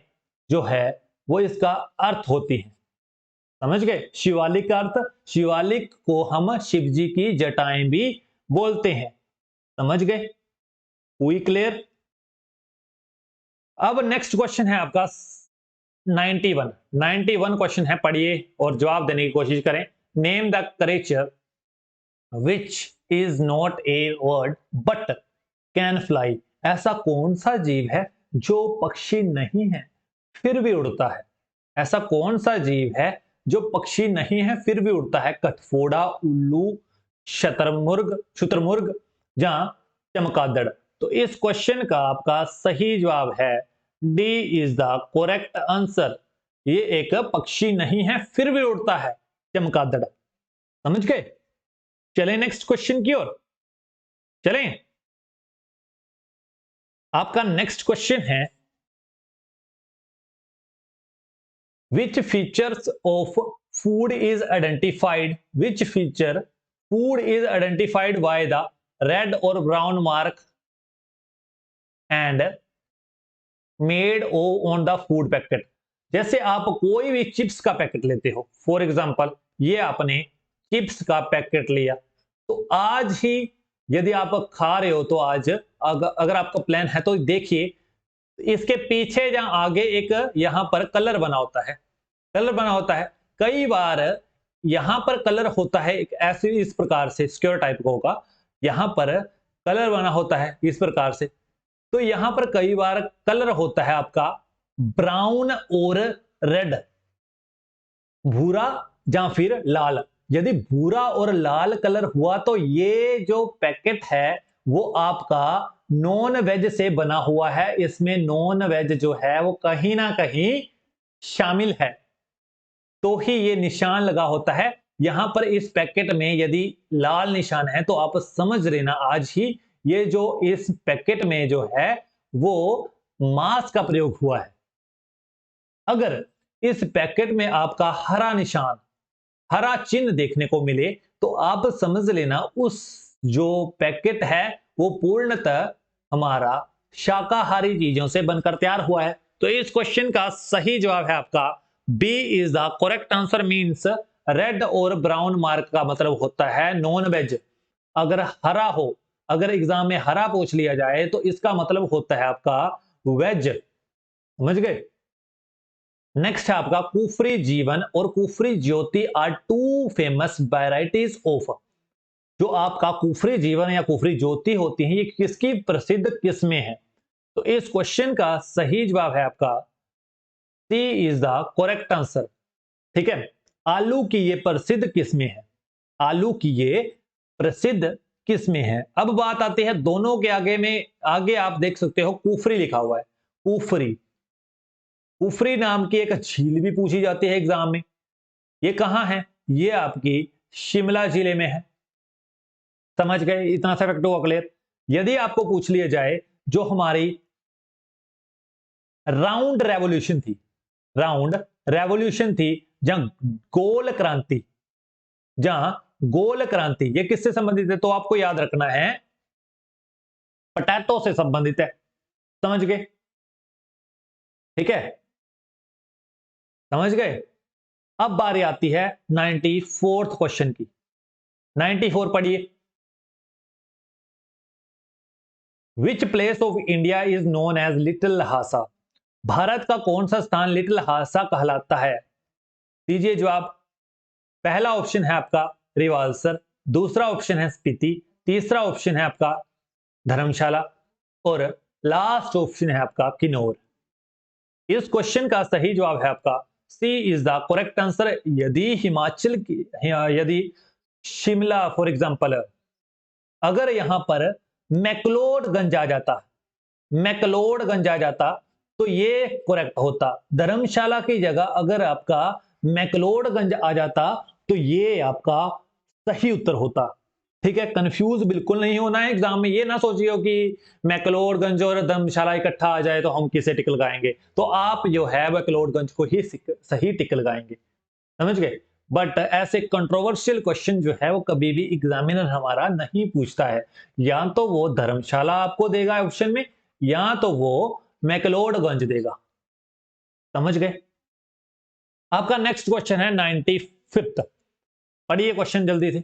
जो है वो इसका अर्थ होती हैं। समझ गए? शिवालिक का अर्थ, शिवालिक को हम शिव जी की जटाएं भी बोलते हैं। समझ गए? हुई क्लियर? अब नेक्स्ट क्वेश्चन है आपका 91। 91 क्वेश्चन है, पढ़िए और जवाब देने की कोशिश करें। Name the creature which is not a word but can fly. ऐसा कौन सा जीव है जो पक्षी नहीं है फिर भी उड़ता है? ऐसा कौन सा जीव है जो पक्षी नहीं है फिर भी उड़ता है? कठफोड़ा, उल्लू, शुतुरमुर्ग या चमगादड़? तो इस क्वेश्चन का आपका सही जवाब है D is the correct answer. ये एक पक्षी नहीं है फिर भी उड़ता है, चमगादड़। समझ गए? चलें नेक्स्ट क्वेश्चन की ओर। चलें, आपका नेक्स्ट क्वेश्चन है, which features of food is identified, which feature food is identified by the red or brown mark and made on the food packet? जैसे आप कोई भी चिप्स का पैकेट लेते हो, फॉर एग्जांपल ये आपने चिप्स का पैकेट लिया, तो आज ही यदि आप खा रहे हो तो आज अगर आपका प्लान है तो देखिए इसके पीछे या आगे एक यहां पर कलर बना होता है, कलर बना होता है। कई बार यहां पर कलर होता है एक ऐसे इस प्रकार से, स्क्वायर टाइप का होगा, यहां पर कलर बना होता है इस प्रकार से। तो यहां पर कई बार कलर होता है आपका ब्राउन और रेड, भूरा या फिर लाल। यदि भूरा और लाल कलर हुआ तो ये जो पैकेट है वो आपका नॉन वेज से बना हुआ है, इसमें नॉन वेज जो है वो कहीं ना कहीं शामिल है, तो ही ये निशान लगा होता है। यहां पर इस पैकेट में यदि लाल निशान है तो आप समझ लेना आज ही ये जो इस पैकेट में जो है वो मांस का प्रयोग हुआ है। अगर इस पैकेट में आपका हरा निशान, हरा चिन्ह देखने को मिले तो आप समझ लेना उस जो पैकेट है वो पूर्णतः हमारा शाकाहारी चीजों से बनकर तैयार हुआ है। तो इस क्वेश्चन का सही जवाब है आपका B is the correct answer. Means red और ब्राउन मार्क का मतलब होता है नॉन वेज। अगर हरा हो, अगर एग्जाम में हरा पूछ लिया जाए तो इसका मतलब होता है आपका वेज। समझ गए। नेक्स्ट है आपका कुफरी जीवन और Kufri Jyoti are two famous varieties of. जो आपका कुफरी जीवन या कुफरी ज्योति होती है ये किसकी प्रसिद्ध किस्में हैं। तो इस क्वेश्चन का सही जवाब है आपका सी इज द करेक्ट आंसर। ठीक है, आलू की ये प्रसिद्ध किस्में हैं, आलू की ये प्रसिद्ध किस्में हैं। अब बात आती है दोनों के आगे में, आगे आप देख सकते हो कुफरी लिखा हुआ है। कुफरी, कुफरी नाम की एक झील भी पूछी जाती है एग्जाम में। ये कहां है? ये आपकी शिमला जिले में है। समझ गए, इतना सा फैक्ट हुआ क्लियर। यदि आपको पूछ लिया जाए जो हमारी राउंड रेवोल्यूशन थी, राउंड रेवोल्यूशन थी, जहां गोल क्रांति, जहां गोल क्रांति, ये किससे संबंधित है? तो आपको याद रखना है पोटैटो से संबंधित है। समझ गए? ठीक है, समझ गए। अब बारी आती है 94th क्वेश्चन की। 94 पढ़िए। Which place of India is known as little Lhasa. भारत का कौन सा स्थान लिटिल लहासा कहलाता है? दीजिए जवाब। पहला ऑप्शन है आपका रिवाल्सर, दूसरा ऑप्शन है स्पीति, तीसरा ऑप्शन है आपका धर्मशाला और लास्ट ऑप्शन है आपका किन्नौर। इस क्वेश्चन का सही जवाब है आपका सी इज द करेक्ट आंसर। यदि हिमाचल की, यदि शिमला फॉर एग्जांपल, अगर यहां पर मैक्लोडगंज आ जाता, मैक्लोडगंज आ जाता तो ये करेक्ट होता। धर्मशाला की जगह अगर आपका मैक्लोडगंज आ जाता तो ये आपका सही उत्तर होता। ठीक है, कंफ्यूज बिल्कुल नहीं होना है एग्जाम में। ये ना सोचिए कि मैक्लोडगंज और धर्मशाला इकट्ठा आ जाए तो हम किसे टिक लगाएंगे, तो आप जो है मैक्लोडगंज को ही सही टिक लगाएंगे। समझ गए। बट ऐसे कंट्रोवर्शियल क्वेश्चन जो है वो कभी भी एग्जामिनर हमारा नहीं पूछता है। या तो वो धर्मशाला आपको देगा ऑप्शन में, या तो वो मैक्लोडगंज देगा। समझ गए। आपका नेक्स्ट क्वेश्चन है 95th। पढ़िए क्वेश्चन जल्दी से।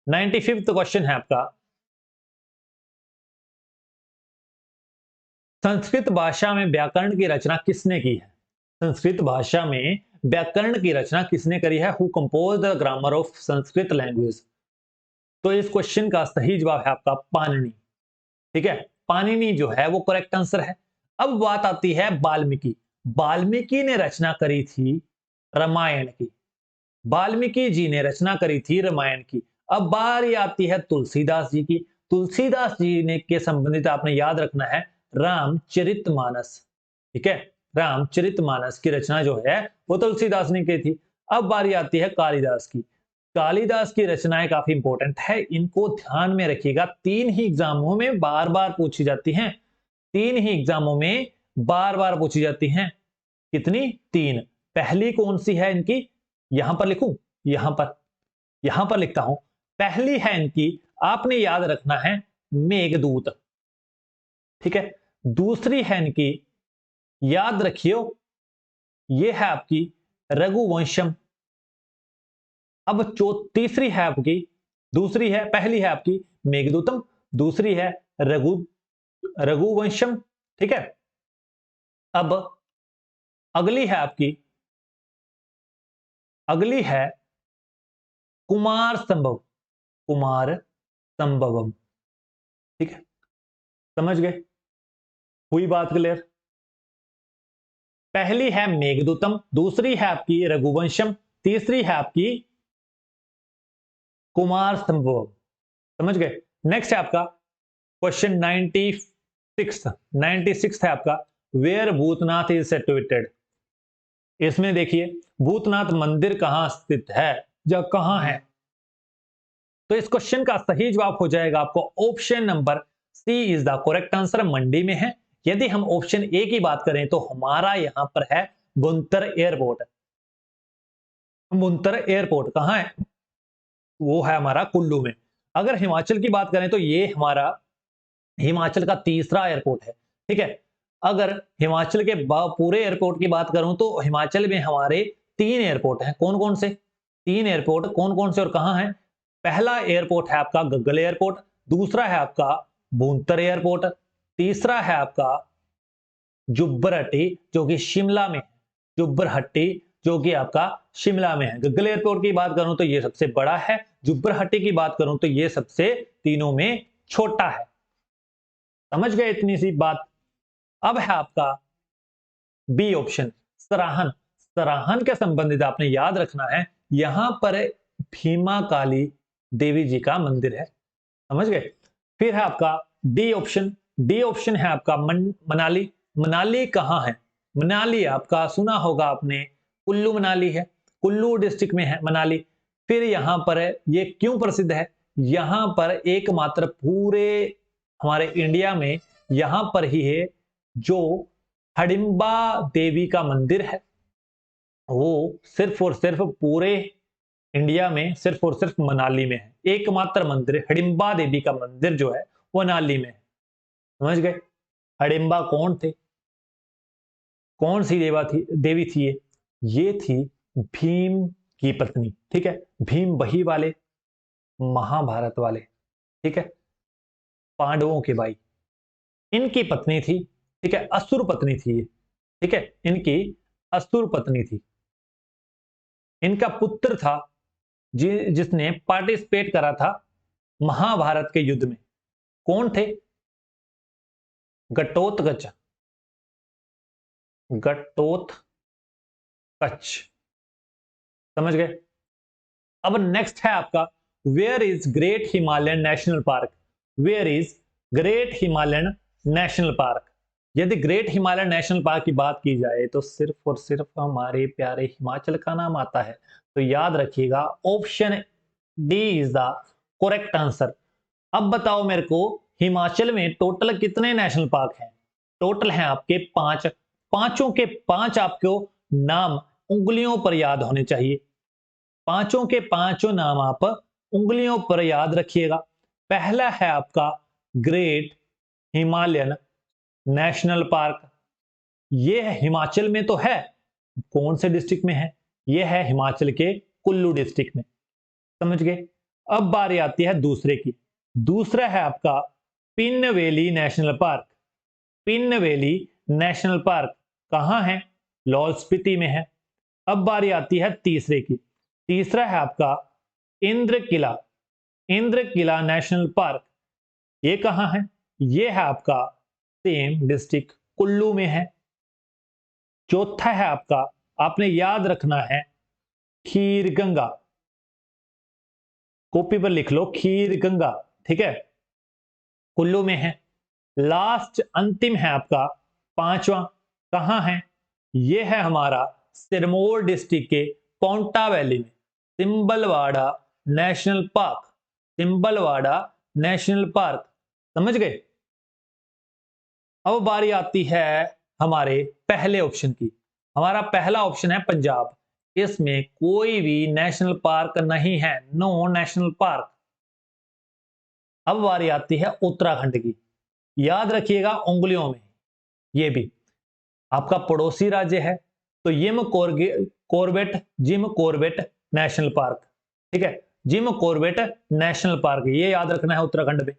95th क्वेश्चन है आपका, संस्कृत भाषा में व्याकरण की रचना किसने की है? संस्कृत भाषा में व्याकरण की रचना किसने करी है? Who compose the grammar of Sanskrit language. तो इस क्वेश्चन का सही जवाब है आपका पाणिनि। ठीक है, पाणिनि जो है वो करेक्ट आंसर है। अब बात आती है वाल्मीकि। वाल्मीकि ने रचना करी थी रामायण की, वाल्मीकि जी ने रचना करी थी रामायण की। अब बारी आती है तुलसीदास जी की। तुलसीदास जी ने के संबंधित आपने याद रखना है रामचरितमानस। ठीक है, रामचरितमानस की रचना जो है वो तुलसीदास ने की थी। अब बारी आती है कालिदास की। कालिदास की रचनाएं काफी इंपॉर्टेंट है, इनको ध्यान में रखिएगा। तीन ही एग्जामों में बार बार पूछी जाती हैं, तीन ही एग्जामों में बार बार पूछी जाती हैं। कितनी? तीन। पहली कौन सी है इनकी? यहां पर लिखूं, यहां पर लिखता हूं। पहली है इनकी, आपने याद रखना है मेघदूत। ठीक है, दूसरी है इनकी, याद रखियो, ये है आपकी रघुवंशम। अब जो तीसरी है आपकी, दूसरी है, पहली है आपकी मेघदूतम, दूसरी है रघुवंशम। ठीक है, अब अगली है आपकी, अगली है कुमार संभव, कुमार संभवम। ठीक है, समझ गए, हुई बात क्लियर। पहली है मेघदूतम, दूसरी है आपकी रघुवंशम, तीसरी है आपकी कुमार संभवम। समझ गए। नेक्स्ट है आपका क्वेश्चन 95 96 है आपका, वेयर भूतनाथ इज सिचुएटेड। इसमें देखिए भूतनाथ मंदिर कहां स्थित है या कहां है, तो इस क्वेश्चन का सही जवाब हो जाएगा आपको option number C is the correct answer, Mandi में है। यदि हम ऑप्शन ए की बात करें तो हमारा यहां पर है बुनतर एयरपोर्ट। बुनतर एयरपोर्ट कहां है, वो है हमारा कुल्लू में। अगर हिमाचल की बात करें तो ये हमारा हिमाचल का तीसरा एयरपोर्ट है, ठीक है। अगर हिमाचल के पूरे एयरपोर्ट की बात करूं तो हिमाचल में हमारे 3 एयरपोर्ट हैं। कौन कौन से 3 एयरपोर्ट, कौन कौन से और कहां हैं? पहला एयरपोर्ट है आपका गग्गल एयरपोर्ट, दूसरा है आपका भूंतर एयरपोर्ट, तीसरा है आपका जुब्बरहट्टी जो कि शिमला में है। जुब्बरहट्टी जो कि आपका शिमला में है। गग्गल एयरपोर्ट की बात करूं तो ये सबसे बड़ा है, जुब्बरहट्टी की बात करूं तो ये सबसे तीनों में छोटा है। समझ गए इतनी सी बात। अब है आपका बी ऑप्शन, सराहन। सराहन के संबंधित आपने याद रखना है, यहां पर भीमा काली देवी जी का मंदिर है। समझ गए। फिर है आपका डी ऑप्शन। डी ऑप्शन है आपका मनाली। मनाली कहां है? मनाली आपका सुना होगा आपने, कुल्लू मनाली है, कुल्लू डिस्ट्रिक्ट में है मनाली। फिर यहां पर ये क्यों प्रसिद्ध है? यहां पर एकमात्र पूरे हमारे इंडिया में यहां पर ही है जो हडिम्बा देवी का मंदिर है। वो सिर्फ और सिर्फ पूरे इंडिया में सिर्फ और सिर्फ मनाली में है। एकमात्र मंदिर हडिम्बा देवी का मंदिर जो है वो मनाली में है। समझ गए। हडिम्बा कौन थे, कौन सी देवी थी ये थी भीम की पत्नी, ठीक है। भीम वही वाले महाभारत वाले, ठीक है, पांडवों के भाई, इनकी पत्नी थी, ठीक है, असुर पत्नी थी ये, ठीक है, इनकी असुर पत्नी थी। इनका पुत्र था जिसने पार्टिसिपेट करा था महाभारत के युद्ध में। कौन थे? घटोत्कच। घटोत्कच। समझ गए। अब नेक्स्ट है आपका where is great Himalayan national park. Where is great Himalayan national park. यदि ग्रेट हिमालयन नेशनल पार्क की बात की जाए तो सिर्फ और सिर्फ हमारे प्यारे हिमाचल का नाम आता है। तो याद रखिएगा option D is the correct answer. अब बताओ मेरे को हिमाचल में टोटल कितने नेशनल पार्क हैं? टोटल हैं आपके 5। पांचों के 5 आपको नाम उंगलियों पर याद होने चाहिए। पांचों के पांचों नाम आप उंगलियों पर याद रखिएगा। पहला है आपका ग्रेट हिमालयन नेशनल पार्क। यह हिमाचल में तो है, कौन से डिस्ट्रिक्ट में है? यह है हिमाचल के कुल्लू डिस्ट्रिक्ट में। समझ गए। अब बारी आती है दूसरे की। दूसरा है आपका pin valley national park. Pin valley national park कहां है? लाहौल स्पीति में है। अब बारी आती है तीसरे की। तीसरा है आपका इंद्र किला। इंद्र किला नेशनल पार्क ये कहां है? ये है आपका सेम डिस्ट्रिक्ट कुल्लू में है। चौथा है आपका, आपने याद रखना है खीर गंगा। कॉपी पर लिख लो खीर गंगा, ठीक है, कुल्लू में है। लास्ट अंतिम है आपका पांचवा, कहां है? यह है हमारा सिरमौर डिस्ट्रिक्ट के पोंटा वैली में, Simbalbara national park. Simbalbara national park. समझ गए। अब बारी आती है हमारे पहले ऑप्शन की। हमारा पहला ऑप्शन है पंजाब। इसमें कोई भी नेशनल पार्क नहीं है, नो नेशनल पार्क। अब बारी आती है उत्तराखंड की। याद रखिएगा उंगलियों में, ये भी आपका पड़ोसी राज्य है। तो जिम कॉर्बेट नेशनल पार्क, ठीक है, जिम कॉर्बेट नेशनल पार्क ये याद रखना है उत्तराखंड में।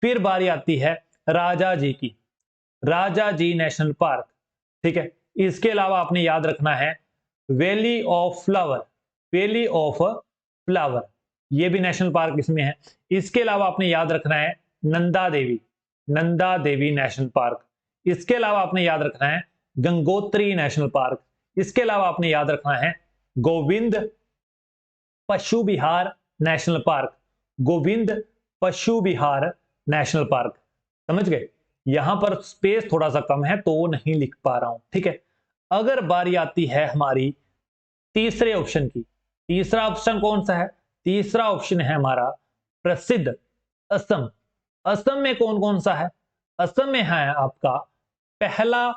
फिर बारी आती है राजा जी की। राजा जी नेशनल पार्क, ठीक है। इसके अलावा आपने याद रखना है valley of flower. Valley of flower ये भी नेशनल पार्क इसमें है। इसके अलावा आपने याद रखना है नंदा देवी। Nanda Devi national park. इसके अलावा आपने याद रखना है गंगोत्री नेशनल पार्क। इसके अलावा आपने याद रखना है गोविंद पशु विहार नेशनल पार्क। गोविंद पशु विहार नेशनल पार्क। समझ गए। यहां पर स्पेस थोड़ा सा कम है तो नहीं लिख पा रहा हूं, ठीक है। अगर बारी आती है हमारी तीसरे ऑप्शन की, तीसरा ऑप्शन कौन सा है? तीसरा ऑप्शन है हमारा प्रसिद्ध असम। असम में कौन कौन सा है? असम में है आपका पहला,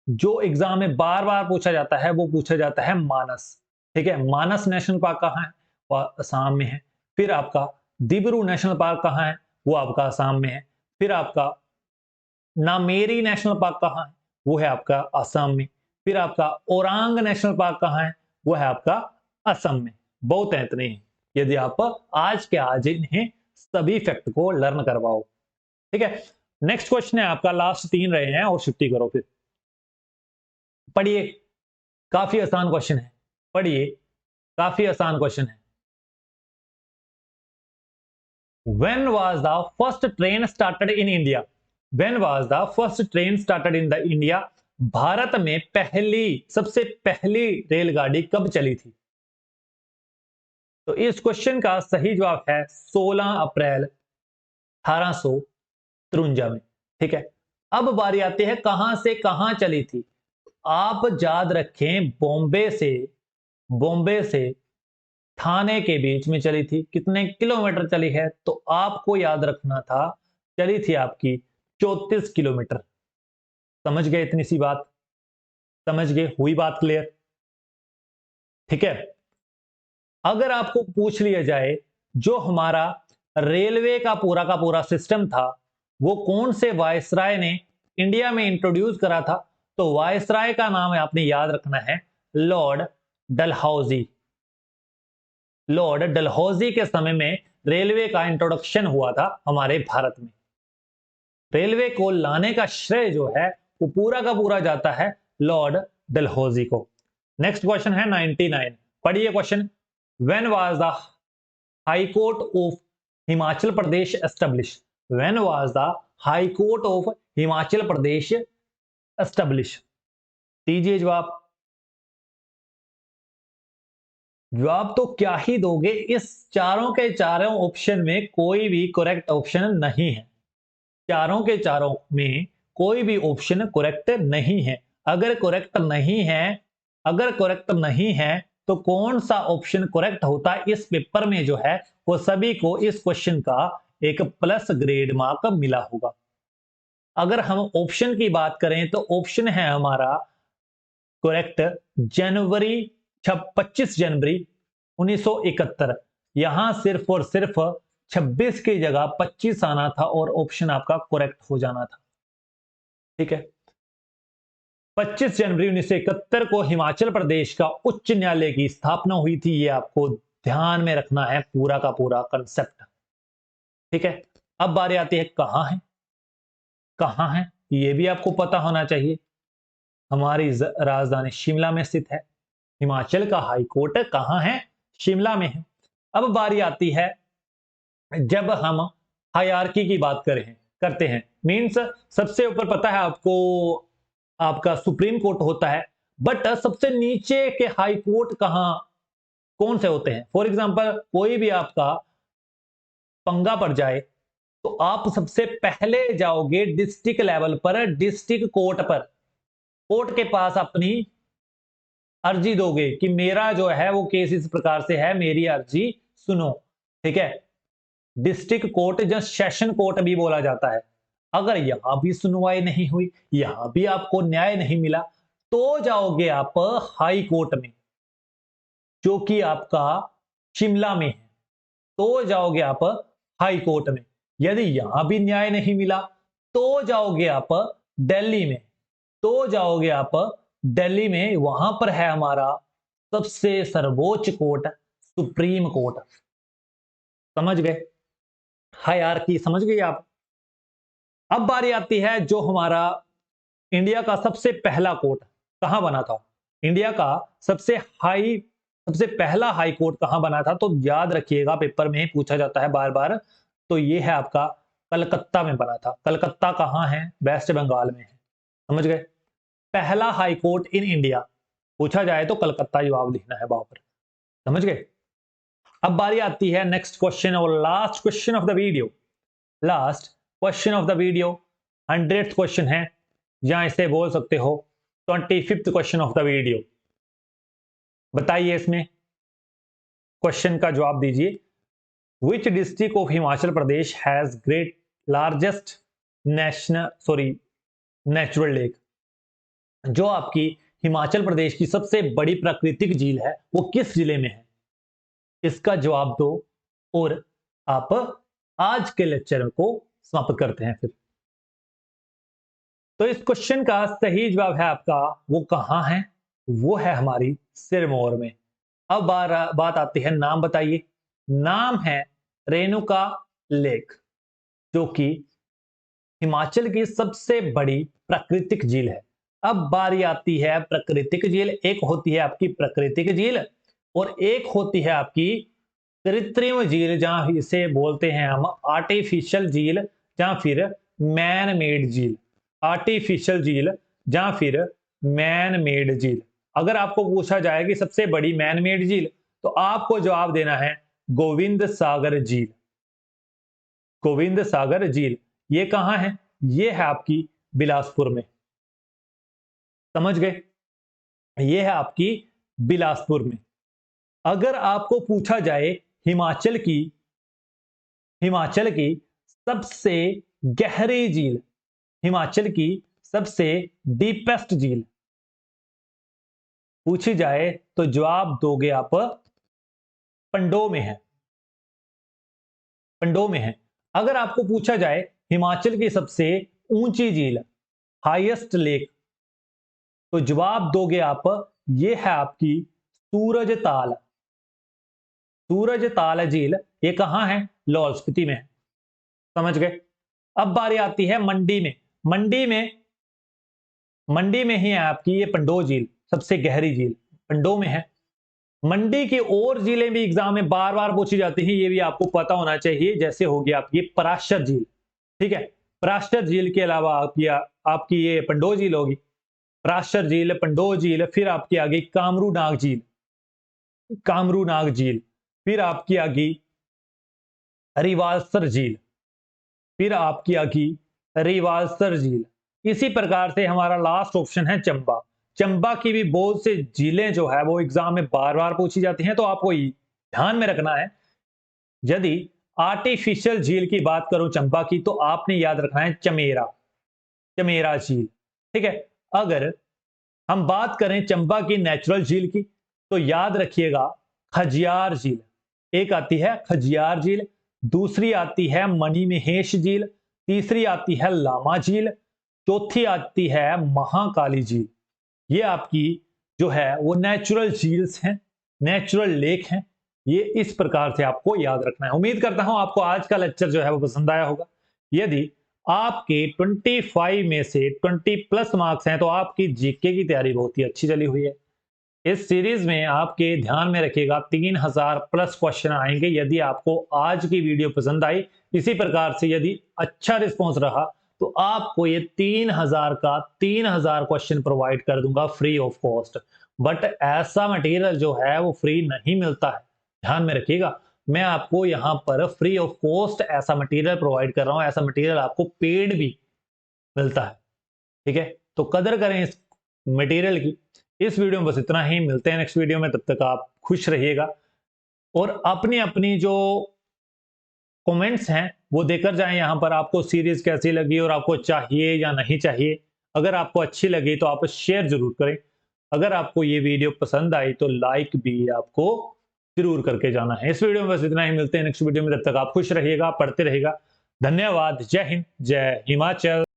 जो एग्जाम में बार बार पूछा जाता है वो पूछा जाता है मानस, ठीक है। मानस नेशनल पार्क कहाँ है? वो असम में है। फिर आपका दिब्रू नेशनल पार्क कहाँ है? वो आपका असम में है। फिर आपका नामेरी नेशनल पार्क कहाँ है? वो है आपका असम में। फिर आपका ओरांग नेशनल पार्क कहाँ है? वो है आपका असम में। बहुत है इतने ही, यदि आप आज के आज इन्हें सभी फैक्ट को लर्न करवाओ, ठीक है। नेक्स्ट क्वेश्चन है आपका, लास्ट 3 रहे हैं और छुट्टी करो फिर। पढ़िए, काफी आसान क्वेश्चन है, पढ़िए, काफी आसान क्वेश्चन है। When was the first train started in India? When was the first train started in the India? Bharat में सबसे पहली रेलगाड़ी कब चली थी? तो इस क्वेश्चन का सही जवाब है 16 अप्रैल 1853 में, ठीक है। अब बारी आती है कहां से कहां चली थी। आप याद रखें, बॉम्बे से थाने के बीच में चली थी। कितने किलोमीटर चली है? तो आपको याद रखना था, चली थी आपकी 34 किलोमीटर। समझ गए इतनी सी बात? समझ गए? हुई बात क्लियर? ठीक है। अगर आपको पूछ लिया जाए जो हमारा रेलवे का पूरा सिस्टम था वो कौन से वायसराय ने इंडिया में इंट्रोड्यूस करा था, तो वायसराय का नाम आपने याद रखना है लॉर्ड डलहौजी। लॉर्ड डलहौजी के समय में रेलवे का इंट्रोडक्शन हुआ था हमारे भारत में। रेलवे को लाने का श्रेय जो है वो पूरा का पूरा जाता है लॉर्ड डलहौजी को। नेक्स्ट क्वेश्चन है 99, पढ़िए question. When was the high court of Himachal Pradesh establish? When was the high court of Himachal Pradesh establish? दीजिए जवाब। जवाब तो क्या ही दोगे, इस चारों के चारों ऑप्शन में कोई भी करेक्ट ऑप्शन नहीं है। चारों के चारों में कोई भी ऑप्शन करेक्ट नहीं है। अगर करेक्ट नहीं है तो कौन सा ऑप्शन करेक्ट होता है इस पेपर में जो है वो सभी को इस क्वेश्चन का एक प्लस ग्रेड मार्क मिला होगा। अगर हम ऑप्शन की बात करें तो ऑप्शन है हमारा करेक्ट जनवरी 25 जनवरी 1971। यहां सिर्फ और सिर्फ 26 की जगह 25 आना था और ऑप्शन आपका करेक्ट हो जाना था, ठीक है। 25 जनवरी 1971 को हिमाचल प्रदेश का उच्च न्यायालय की स्थापना हुई थी। ये आपको ध्यान में रखना है पूरा का पूरा कंसेप्ट, ठीक है। अब बारी आती है कहां है, कहां है ये भी आपको पता होना चाहिए। हमारी राजधानी शिमला में स्थित है। हिमाचल का हाई कोर्ट कहां है? शिमला में है। अब बारी आती है जब हम हायरार्की की बात करते हैं, मींस सबसे ऊपर पता है आपको आपका सुप्रीम कोर्ट होता है, बट सबसे नीचे के हाई कोर्ट कौन से होते हैं? फॉर एग्जांपल कोई भी आपका पंगा पड़ जाए तो आप सबसे पहले जाओगे डिस्ट्रिक्ट लेवल पर, डिस्ट्रिक्ट कोर्ट पर, कोर्ट के पास अपनी अर्जी दोगे कि मेरा जो है वो केस इस प्रकार से है, मेरी अर्जी सुनो, ठीक है। डिस्ट्रिक्ट कोर्ट या सेशन कोर्ट भी बोला जाता है। अगर यहां भी सुनवाई नहीं हुई, यहां भी आपको न्याय नहीं मिला, तो जाओगे आप हाई कोर्ट में जो कि आपका शिमला में है। तो जाओगे आप हाई कोर्ट में। यदि यहां भी न्याय नहीं मिला तो जाओगे आप दिल्ली में। तो जाओगे आप दिल्ली में, वहां पर है हमारा सबसे सर्वोच्च कोर्ट सुप्रीम कोर्ट। समझ गए? हायरार्की समझ गए आप? अब बारी आती है जो हमारा इंडिया का सबसे पहला कोर्ट कहां बना था। इंडिया का सबसे पहला हाई कोर्ट कहां बना था, तो याद रखिएगा पेपर में पूछा जाता है बार बार। तो ये है आपका कलकत्ता में बना था। कलकत्ता कहां है? वेस्ट बंगाल में है। समझ गए? पहला हाई कोर्ट इन इंडिया पूछा जाए तो कलकत्ता जवाब लिखना है वहां पर। समझ गए? अब बारी आती है नेक्स्ट क्वेश्चन और last question of the video. Last question of the video, 100th question है, या इसे बोल सकते हो 25th question of the video. बताइए इसमें क्वेश्चन का जवाब दीजिए। Which district of Himachal Pradesh has great largest natural lake. जो आपकी हिमाचल प्रदेश की सबसे बड़ी प्राकृतिक झील है वो किस जिले में है? इसका जवाब दो और आप आज के लेक्चर को समाप्त करते हैं। फिर तो इस क्वेश्चन का सही जवाब है आपका, वो कहां है? वो है हमारी सिरमौर में। अब बात आती है, नाम बताइए। नाम है रेणुका लेक, जो कि हिमाचल की सबसे बड़ी प्राकृतिक झील है। अब बारी आती है प्राकृतिक झील। एक होती है आपकी प्राकृतिक झील और एक होती है आपकी कृत्रिम झील, जहां इसे बोलते हैं हम आर्टिफिशियल झील या फिर मैन मेड झील। आर्टिफिशियल झील या फिर मैन मेड झील। अगर आपको पूछा जाए कि सबसे बड़ी मैन मेड झील, तो आपको जवाब देना है गोविंद सागर झील। गोविंद सागर झील ये कहां है? ये है आपकी बिलासपुर में। समझ गए? ये है आपकी बिलासपुर में। अगर आपको पूछा जाए हिमाचल की सबसे गहरी झील, हिमाचल की सबसे डीपेस्ट झील पूछी जाए, तो जवाब दोगे आप पंडो में है। पंडो में है। अगर आपको पूछा जाए हिमाचल की सबसे ऊंची झील, हाईएस्ट लेक, तो जवाब दोगे आप, ये है आपकी सूरजताल। सूरजताल झील ये कहां है? लाहौल स्पीति में। समझ गए? अब बारी आती है मंडी में। मंडी में ही है आपकी ये पंडो झील, सबसे गहरी झील पंडो में है। मंडी की और झीलें भी एग्जाम में बार बार पूछी जाती हैं, ये भी आपको पता होना चाहिए। जैसे होगी आपकी पराशर झील, ठीक है। पराशर झील के अलावा आपकी ये पंडो झील होगी। पराशर झील, पंडो झील, फिर आपकी आ गई कामरू नाग झील। कामरू नाग झील, फिर आपकी आ गई रिवाल्सर झील, फिर आपकी आ गई रिवाल्सर झील। इसी प्रकार से हमारा लास्ट ऑप्शन है चंबा। चंबा की भी बहुत से झीलें जो है वो एग्जाम में बार बार पूछी जाती हैं, तो आपको ध्यान में रखना है। यदि आर्टिफिशियल झील की बात करूं चंबा की, तो आपने याद रखना है चमेरा झील, ठीक है। अगर हम बात करें चंबा की नेचुरल झील की, तो याद रखिएगा खजियार झील। एक आती है खजियार झील, दूसरी आती है मणिमहेश झील, तीसरी आती है लामा झील, चौथी आती है महाकाली झील। ये आपकी जो है वो नेचुरल झील्स हैं, नेचुरल लेक हैं। ये इस प्रकार से आपको याद रखना है। उम्मीद करता हूं आपको आज का लेक्चर जो है वो पसंद आया होगा। यदि आपके 25 में से 20+ मार्क्स हैं, तो आपकी जीके की तैयारी बहुत ही अच्छी चली हुई है। इस सीरीज में आपके ध्यान में रखिएगा 3000+ क्वेश्चन आएंगे। यदि आपको आज की वीडियो पसंद आई, इसी प्रकार से यदि अच्छा रिस्पॉन्स रहा, तो आपको ये 3000 क्वेश्चन प्रोवाइड कर दूंगा फ्री ऑफ कॉस्ट। बट ऐसा मटेरियल जो है वो फ्री नहीं मिलता है, ध्यान में रखिएगा। मैं आपको यहाँ पर फ्री ऑफ कॉस्ट ऐसा मटेरियल प्रोवाइड कर रहा हूँ। ऐसा मटेरियल आपको पेड भी मिलता है, ठीक है। तो कदर करें इस मटेरियल की। इस वीडियो में बस इतना ही, मिलते हैं नेक्स्ट वीडियो में। तब तक आप खुश रहिएगा और अपनी अपनी जो कमेंट्स हैं वो देकर जाएं। यहाँ पर आपको सीरीज कैसी लगी और आपको चाहिए या नहीं चाहिए। अगर आपको अच्छी लगी तो आप शेयर जरूर करें। अगर आपको ये वीडियो पसंद आई तो लाइक भी आपको जरूर करके जाना है। इस वीडियो में बस इतना ही, मिलते हैं नेक्स्ट वीडियो में। तब तक आप खुश रहिएगा, पढ़ते रहिएगा। धन्यवाद। जय हिंद, जय हिमाचल।